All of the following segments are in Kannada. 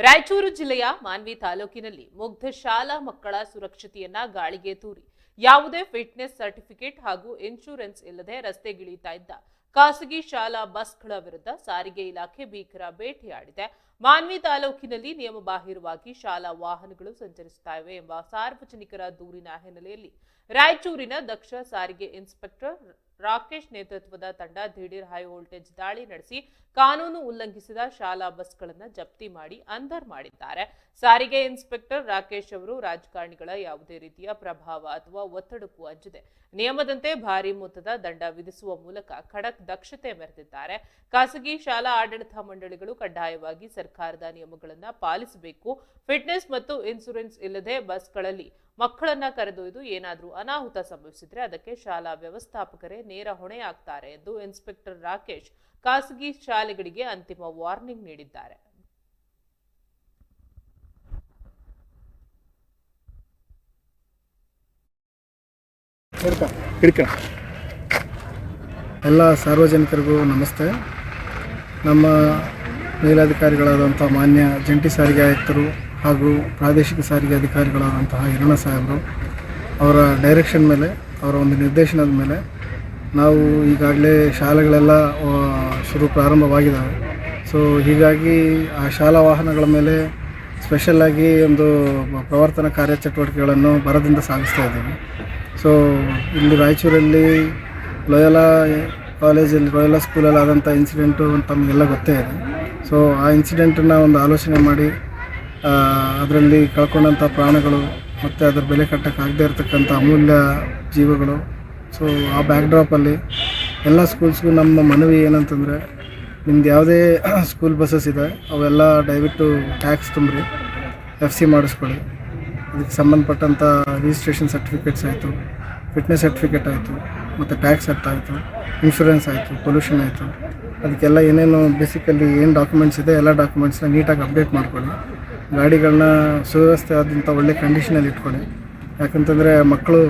ರಾಯಚೂರು ಜಿಲ್ಲೆಯ ಮಾನ್ವಿ ತಾಲೂಕಿನಲ್ಲಿ ಮುಗ್ಧ ಶಾಲಾ ಮಕ್ಕಳ ಸುರಕ್ಷತೆಯನ್ನ ಗಾಳಿಗೆ ತೂರಿ ಯಾವುದೇ ಫಿಟ್ನೆಸ್ ಸರ್ಟಿಫಿಕೇಟ್ ಹಾಗೂ ಇನ್ಶೂರೆನ್ಸ್ ಇಲ್ಲದೆ ರಸ್ತೆಗಿಳಿಯುತ್ತಾ ಇದ್ದ ಖಾಸಗಿ ಶಾಲಾ ಬಸ್ಗಳ ವಿರುದ್ಧ ಸಾರಿಗೆ ಇಲಾಖೆ ಭೀಕರ ಬೇಟೆಯಾಡಿದೆ. ಮಾನ್ವಿ ತಾಲೂಕಿನಲ್ಲಿ ನಿಯಮಬಾಹಿರವಾಗಿ ಶಾಲಾ ವಾಹನಗಳು ಸಂಚರಿಸುತ್ತಾ ಇವೆ ಎಂಬ ಸಾರ್ವಜನಿಕರ ದೂರಿನ ಹಿನ್ನೆಲೆಯಲ್ಲಿ ರಾಯಚೂರಿನ ದಕ್ಷ ಸಾರಿಗೆ ಇನ್ಸ್ಪೆಕ್ಟರ್ ರಾಕೇಶ್ ನೇತೃತ್ವದ ತಂಡ ದಿಢೀರ್ ಹೈ ವೋಲ್ಟೇಜ್ ದಾಳಿ ನಡೆಸಿ ಕಾನೂನು ಉಲ್ಲಂಘಿಸಿದ ಶಾಲಾ ಬಸ್ಗಳನ್ನು ಜಪ್ತಿ ಮಾಡಿ ಅಂಧರ್ ಮಾಡಿದ್ದಾರೆ. ಸಾರಿಗೆ ಇನ್ಸ್ಪೆಕ್ಟರ್ ರಾಕೇಶ್ ಅವರು ರಾಜಕಾರಣಿಗಳ ಯಾವುದೇ ರೀತಿಯ ಪ್ರಭಾವ ಅಥವಾ ಒತ್ತಡಕ್ಕೂ ಅಂಜದೆ ನಿಯಮದಂತೆ ಭಾರಿ ಮೊತ್ತದ ದಂಡ ವಿಧಿಸುವ ಮೂಲಕ ಖಡಕ್ ದಕ್ಷತೆ ಮೆರೆದಿದ್ದಾರೆ. ಖಾಸಗಿ ಶಾಲಾ ಆಡಳಿತ ಮಂಡಳಿಗಳು ಕಡ್ಡಾಯವಾಗಿ ಸರ್ಕಾರದ ನಿಯಮಗಳನ್ನು ಪಾಲಿಸಬೇಕು. ಫಿಟ್ನೆಸ್ ಮತ್ತು ಇನ್ಶೂರೆನ್ಸ್ ಇಲ್ಲದೆ ಬಸ್ಗಳಲ್ಲಿ ಮಕ್ಕಳನ್ನ ಕರೆದೊಯ್ದು ಏನಾದರೂ ಅನಾಹುತ ಸಂಭವಿಸಿದ್ರೆ ಅದಕ್ಕೆ ಶಾಲಾ ವ್ಯವಸ್ಥಾಪಕರೇ ನೇರ ಹೊಣೆಯಾಗ್ತಾರೆ ಎಂದು ಇನ್ಸ್ಪೆಕ್ಟರ್ ರಾಕೇಶ್ ಖಾಸಗಿ ಶಾಲೆಗಳಿಗೆ ಅಂತಿಮ ವಾರ್ನಿಂಗ್ ನೀಡಿದ್ದಾರೆ. ಎಲ್ಲ ಸಾರ್ವಜನಿಕರಿಗೂ ನಮಸ್ತೆ. ನಮ್ಮ ಮೇಲಾಧಿಕಾರಿಗಳಾದಂಥ ಮಾನ್ಯ ಜಂಟಿ ಸಾರಿಗೆ ಆಯುಕ್ತರು ಹಾಗೂ ಪ್ರಾದೇಶಿಕ ಸಾರಿಗೆ ಅಧಿಕಾರಿಗಳಾದಂತಹ ಹಿರಣ್ಣ ಸಾಹೇಬರು ಅವರ ಡೈರೆಕ್ಷನ್ ಮೇಲೆ, ಅವರ ಒಂದು ನಿರ್ದೇಶನದ ಮೇಲೆ ನಾವು ಈಗಾಗಲೇ ಶಾಲೆಗಳೆಲ್ಲ ಪ್ರಾರಂಭವಾಗಿದ್ದಾವೆ. ಸೊ ಹೀಗಾಗಿ ಆ ಶಾಲಾ ವಾಹನಗಳ ಮೇಲೆ ಸ್ಪೆಷಲ್ಲಾಗಿ ಒಂದು ಪ್ರವರ್ತನ ಕಾರ್ಯಚಟುವಟಿಕೆಗಳನ್ನು ಭರದಿಂದ ಸಾಗಿಸ್ತಾ ಇದ್ದೀವಿ. ಸೊ ಇಲ್ಲಿ ರಾಯಚೂರಲ್ಲಿ ಲೋಯಲಾ ಕಾಲೇಜಲ್ಲಿ, ಲೋಯಲಾ ಸ್ಕೂಲಲ್ಲಿ ಆದಂಥ ಇನ್ಸಿಡೆಂಟು ತಮಗೆಲ್ಲ ಗೊತ್ತೇ ಇದೆ. ಸೊ ಆ ಇನ್ಸಿಡೆಂಟನ್ನು ಒಂದು ಆಲೋಚನೆ ಮಾಡಿ ಅದರಲ್ಲಿ ಕಳ್ಕೊಂಡಂಥ ಪ್ರಾಣಗಳು ಮತ್ತು ಅದರ ಬೆಲೆ ಕಟ್ಟೋಕ್ಕಾಗದೇ ಇರತಕ್ಕಂಥ ಅಮೂಲ್ಯ ಜೀವಗಳು. ಸೊ ಆ ಬ್ಯಾಕ್ಡ್ರಾಪಲ್ಲಿ ಎಲ್ಲ ಸ್ಕೂಲ್ಸ್ಗೂ ನಮ್ಮ ಮನವಿ ಏನಂತಂದರೆ, ನಿಮ್ದು ಯಾವುದೇ ಸ್ಕೂಲ್ ಬಸ್ಸಸ್ ಇದೆ ಅವೆಲ್ಲ ದಯವಿಟ್ಟು ಟ್ಯಾಕ್ಸ್ ತುಂಬ್ರಿ, FC ಮಾಡಿಸ್ಕೊಳ್ಳಿ. ಅದಕ್ಕೆ ಸಂಬಂಧಪಟ್ಟಂಥ ರಿಜಿಸ್ಟ್ರೇಷನ್ ಸರ್ಟಿಫಿಕೇಟ್ಸ್ ಆಯಿತು, ಫಿಟ್ನೆಸ್ ಸರ್ಟಿಫಿಕೇಟ್ ಆಯಿತು, ಮತ್ತು ಟ್ಯಾಕ್ಸ್ ಆಯಿತು, ಇನ್ಶೂರೆನ್ಸ್ ಆಯಿತು, ಪೊಲ್ಯೂಷನ್ ಆಯಿತು, ಅದಕ್ಕೆಲ್ಲ ಏನೇನು ಬೇಸಿಕಲಿ ಏನು ಡಾಕ್ಯುಮೆಂಟ್ಸ್ ಇದೆ ಎಲ್ಲ ಡಾಕ್ಯುಮೆಂಟ್ಸ್ನ ನೀಟಾಗಿ ಅಪ್ಡೇಟ್ ಮಾಡ್ಕೊಳ್ಳಿ. ಗಾಡಿಗಳನ್ನ ಸುವ್ಯವಸ್ಥೆ ಆದಂಥ ಒಳ್ಳೆ ಕಂಡೀಷನಲ್ಲಿ ಇಟ್ಕೊಳ್ಳಿ. ಯಾಕಂತಂದರೆ ಮಕ್ಕಳು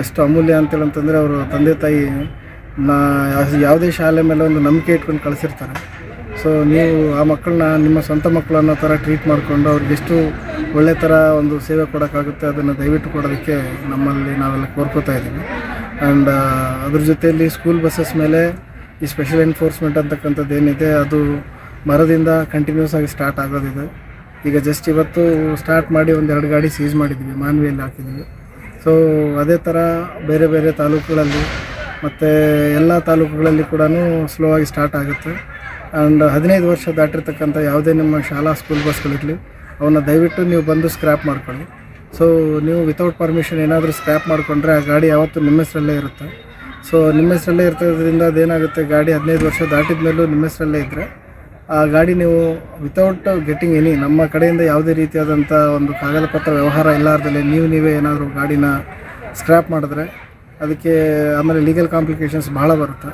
ಎಷ್ಟು ಅಮೂಲ್ಯ ಅಂತೇಳಂತಂದರೆ ಅವರು ತಂದೆ ತಾಯಿ ಯಾವುದೇ ಶಾಲೆ ಮೇಲೆ ಒಂದು ನಂಬಿಕೆ ಇಟ್ಕೊಂಡು ಕಳಿಸಿರ್ತಾರೆ. ಸೊ ನೀವು ಆ ಮಕ್ಕಳನ್ನ ನಿಮ್ಮ ಸ್ವಂತ ಮಕ್ಕಳು ಅನ್ನೋ ಥರ ಟ್ರೀಟ್ ಮಾಡಿಕೊಂಡು ಅವ್ರಿಗೆ ಎಷ್ಟು ಒಳ್ಳೆ ಥರ ಒಂದು ಸೇವೆ ಕೊಡೋಕ್ಕಾಗುತ್ತೆ ಅದನ್ನು ದಯವಿಟ್ಟು ಕೊಡೋದಕ್ಕೆ ನಮ್ಮಲ್ಲಿ ನಾವೆಲ್ಲ ಕೋರ್ಕೋತಾ ಇದ್ದೀವಿ. ಆ್ಯಂಡ್ ಅದ್ರ ಜೊತೆಯಲ್ಲಿ ಸ್ಕೂಲ್ ಬಸ್ಸಸ್ ಮೇಲೆ ಈ ಸ್ಪೆಷಲ್ ಎನ್ಫೋರ್ಸ್ಮೆಂಟ್ ಅಂತಕ್ಕಂಥದ್ದು ಏನಿದೆ ಅದು ಮರದಿಂದ ಕಂಟಿನ್ಯೂಸ್ ಆಗಿ ಸ್ಟಾರ್ಟ್ ಆಗೋದಿದೆ. ಈಗ ಜಸ್ಟ್ ಇವತ್ತು ಸ್ಟಾರ್ಟ್ ಮಾಡಿ 1-2 ಗಾಡಿ ಸೀಸ್ ಮಾಡಿದ್ವಿ, ಮಾನ್ವಿಯಲ್ಲಿ ಹಾಕಿದ್ವಿ. ಸೊ ಅದೇ ಥರ ಬೇರೆ ಬೇರೆ ತಾಲೂಕುಗಳಲ್ಲಿ ಮತ್ತು ಎಲ್ಲ ತಾಲೂಕುಗಳಲ್ಲಿ ಕೂಡ ಸ್ಲೋ ಆಗಿ ಸ್ಟಾರ್ಟ್ ಆಗುತ್ತೆ. ಆ್ಯಂಡ್ 15 ವರ್ಷ ದಾಟಿರ್ತಕ್ಕಂಥ ಯಾವುದೇ ನಿಮ್ಮ ಶಾಲಾ ಸ್ಕೂಲ್ ಬಸ್ಗಳಿರಲಿ ಅವನ್ನ ದಯವಿಟ್ಟು ನೀವು ಬಂದು ಸ್ಕ್ರ್ಯಾಪ್ ಮಾಡ್ಕೊಳ್ಳಿ. ಸೊ ನೀವು ವಿತೌಟ್ ಪರ್ಮಿಷನ್ ಏನಾದರೂ ಸ್ಕ್ರ್ಯಾಪ್ ಮಾಡಿಕೊಂಡ್ರೆ ಆ ಗಾಡಿ ಯಾವತ್ತೂ ನಿಮ್ಮ ಹೆಸರಲ್ಲೇ ಇರುತ್ತೆ. ಸೊ ನಿಮ್ಮ ಹೆಸರಲ್ಲೇ ಇರ್ತದ್ರಿಂದ ಅದೇನಾಗುತ್ತೆ, ಗಾಡಿ 15 ವರ್ಷ ದಾಟಿದ ಮೇಲೂ ನಿಮ್ಮ ಹೆಸರಲ್ಲೇ ಇದ್ದರೆ ಆ ಗಾಡಿ ನೀವು ವಿತೌಟ್ ಗೆಟಿಂಗ್ ಎನಿ, ನಮ್ಮ ಕಡೆಯಿಂದ ಯಾವುದೇ ರೀತಿಯಾದಂಥ ಒಂದು ಕಾಗದ ಪತ್ರ ವ್ಯವಹಾರ ಇಲ್ಲಾರ್ದಲ್ಲೇ ನೀವೇ ಏನಾದರೂ ಗಾಡಿನ ಸ್ಕ್ರ್ಯಾಪ್ ಮಾಡಿದ್ರೆ ಅದಕ್ಕೆ ಆಮೇಲೆ ಲೀಗಲ್ ಕಾಂಪ್ಲಿಕೇಶನ್ಸ್ ಭಾಳ ಬರುತ್ತೆ.